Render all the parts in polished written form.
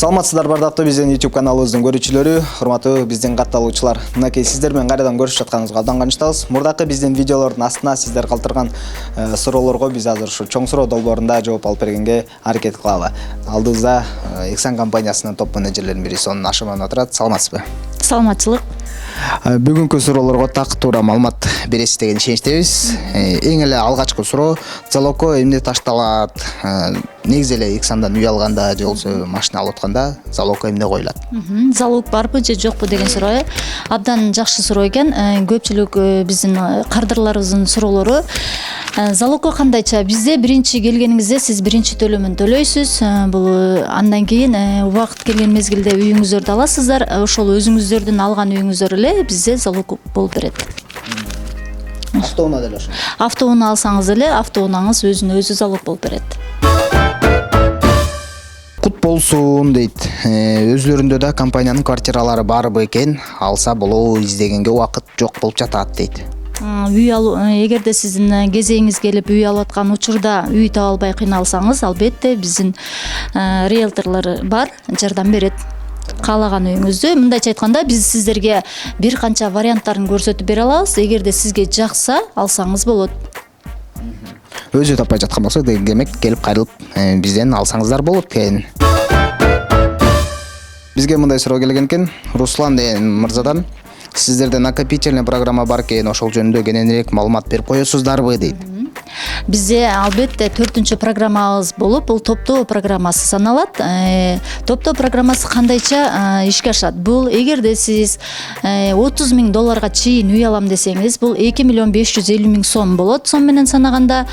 Саламатсыздар бардактуу биздин YouTube каналыбыздын көрүүчүлөрү, урматтуу биздин катталуучулар. Мынакей сиздер менен кайрадан көрүшүп жатканыбызга абдан кубанычтабыз. Мурдакы биздин видеолордун астына сиздер калтырган суроолорго биз азыр ушу чоң суроо долбоорунда жооп алып бергенге аракет кылалы. Алдыбызда Эксан компаниясынын топ менеджерлеринин бири сонун Ашымов отурат. Саламатсызбы? Саламатчылык. Бүгүнкү суроолорго так туура маалымат бересиз деген ишеничтебиз. Эң эле алгачкы суроо залогко эмне ташталат? Негизи эле Эксандан үй алганда же болбосо машина алып атканда залогко эмне коюлат? Залог барбы же жокпу деген суроо абдан жакшы суроо экен. Көпчүлүк биздин кардырларыбыздын суроолору. Залогко кандайча? Бизде биринчи келгениңизде сиз биринчи төлөмүн төлөйсүз. Бул андан кийин убакыт келген мезгилде үйүңүздөрдү аласыздар. Ошол өзүңүздөрдүн алган үйүңүздөр эле бизде залог болуп берет. Автоунаа деле ошо. Автоунаа алсаңыз эле автоунааңыз өзүнө өзү залог болуп берет. Кут болсун дейт. Өзлөрүндө да компаниянын квартиралары барбы экен? Алса болобу, издегенге убакыт жок болуп жатат дейт. Үй алуу, эгерде сиздин кезегиңиз келип үй алып аткан учурда үй таба албай кыйналсаңыз, албетте биздин риэлторлор бар, жардам берет. Каалаган үйүңүздү, мындайча айтканда, биз сиздерге бир канча варианттарын көрсөтүп бере алабыз. Эгерде сизге жакса, алсаңыз болот. Өзү таппай жаткан болсо, демек келип кайрылып бизден алсаңыздар болот экен. Бизге мындай суроо келген экен. Руслан деген мырзадан: сиздерде накопительный программа бар экен, ошол жөнүндө кененирээк маалымат берип коесуздарбы дейт. Бизде албетте 4-чү программабыз болуп, бул топтоо программасы саналат. Топтоо программасы кандайча ишке ашат? Бул эгерде сиз $30,000 чейин үй алам десеңиз, бул 2,550,000 сом болот. Сом менен санаганда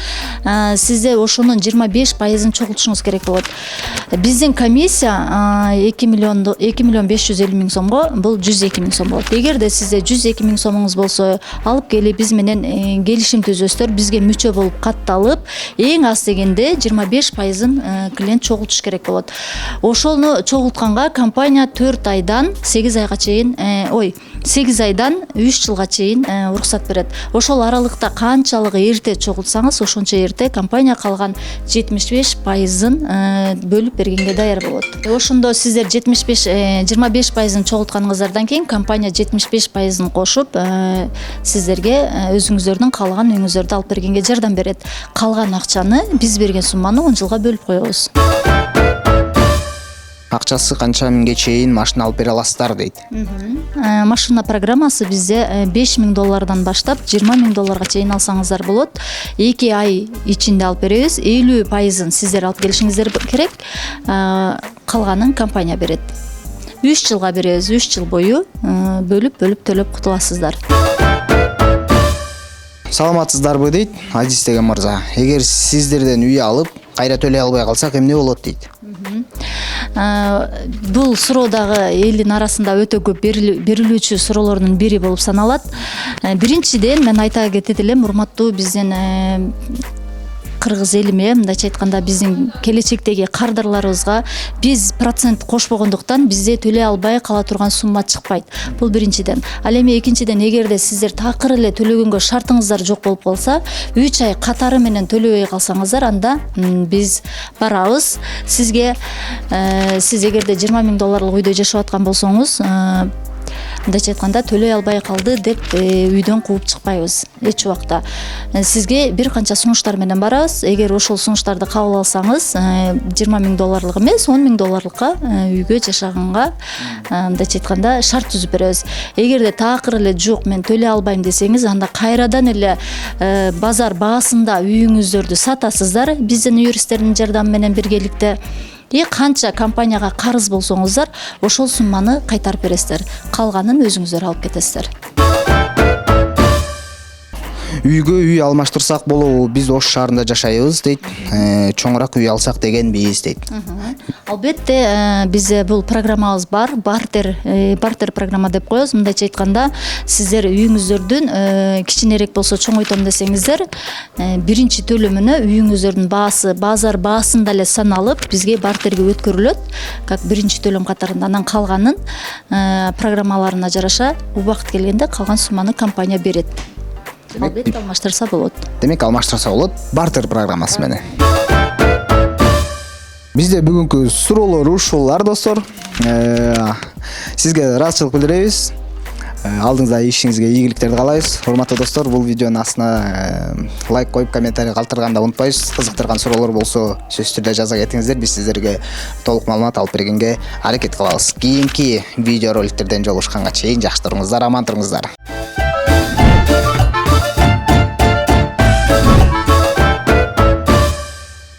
сизде ошонун 25%-ын чогултушуңуз керек болот. Биздин комиссия 2,550,000 сомго бул 102,000 сом болот. Эгерде сизде 102,000 сомуңуз болсо, алып келип биз менен келишим түзөсүздөр, бизге мүчө болуп катталып, эң аз дегенде 25%-ын клиент чогултуш керек болот. Ошону чогултканга компания 4 айдан 8 айга чейин, 8 айдан 3 жылга чейин уруксат берет. Ошол аралыкта канчалык эрте чогултсаңыз, ошончо эрте компания калган 75%-ын бөлүп бергенге даяр болот. Ошондо сиздер 25%-ын чогултканыңыздардан кийин компания 75%-ын кошуп сиздерге өзүңүздөрдүн каалаган үйүңүздөрдү алып бергенге жардам берет. Калган акчаны биз берген сумманы 10 жылга бөлүп коебуз. Акчасы канча миңге чейин машина алып бере аласыздар дейт. Машина программасы бизде $5,000 баштап $20,000 чейин алсаңыздар болот. 2 ай ичинде алып беребиз. 50%-ын сиздер алып келишиңиздер керек. Калганын компания берет. 3 жылга беребиз. 3 жыл бою бөлүп төлөп кутуласыздар. Саламатсыздарбы дейт Азиз деген мырза. Эгер сиздерден үй алып, кайра төлөй албай калсак эмне болот дейт. Бул суроо дагы элдин арасында өтө көп берилүүчү суроолордун бири болуп саналат. Биринчиден мен айта кетет элем, урматтуу биздин кыргыз элиме, мындайча айтканда биздин келечектеги кардырларыбызга биз процент кошпогондуктан бизде төлөй албай кала турган сумма чыкпайт. Бул биринчиден. Ал эми экинчиден, эгерде сиздер такыр эле төлөгөнгө шартыңыздар жок болуп калса, 3 ай катары менен төлөбөй калсаңыздар, анда биз барабыз. Сизге сиз эгерде $20,000 үйдө жашап аткан болсоңуз, мындайча айтканда төлөй албай калды деп үйдөн кууп чыкпайбыз эч убакта. Сизге бир канча сунуштар менен барабыз. Эгер ошол сунуштарды кабыл алсаңыз, $20,000 эмес, $10,000 үйгө жашаганга мындайча айтканда шарт түзүп беребиз. Эгерде такыр эле жок, мен төлөй албайм десеңиз, анда кайрадан эле базар баасында үйүңүздөрдү сатасыздар биздин юристтердин жардамы менен биргеликте. Канча компанияга карыз болсоңуздар, ошол сумманы кайтарып бересиздер. Калганын өзүңүздөр алып кетесиздер. Үйгө үй алмаштырсак болобу? Биз Ош шаарында жашайбыз дейт. Чоңураак үй алсак дегенбиз дейт. Албетте бизде бул программабыз бар. Бартер программа деп коебуз. Мындайча айтканда, сиздер үйүңүздөрдүн кичинерээк болсо чоңойтом десеңиздер, биринчи төлөмүнө үйүңүздөрдүн баасы базар баасында эле саналып, бизге бартерге өткөрүлөт. Как биринчи төлөм катарында. Анан калганын программаларына жараша убакыт келгенде калган сумманы компания берет. Албетте алмаштырса болот. Демек алмаштырса болот бартер программасы менен. Бизде бүгүнкү суроолор ушулар достор. Сизге ыраазычылык билдиребиз. Алдыңызда ишиңизге ийгиликтерди каалайбыз. Урматтуу достор, бул видеонун астына лайк коюп, комментарий калтырганды унутпайбыз. Кызыктырган суроолор болсо сөзсүз түрдө жаза кетиңиздер. Биз сиздерге толук маалымат алып бергенге аракет кылабыз. Кийинки видео роликтерден жолугушканга чейин жакшы туруңуздар, аман туруңуздар.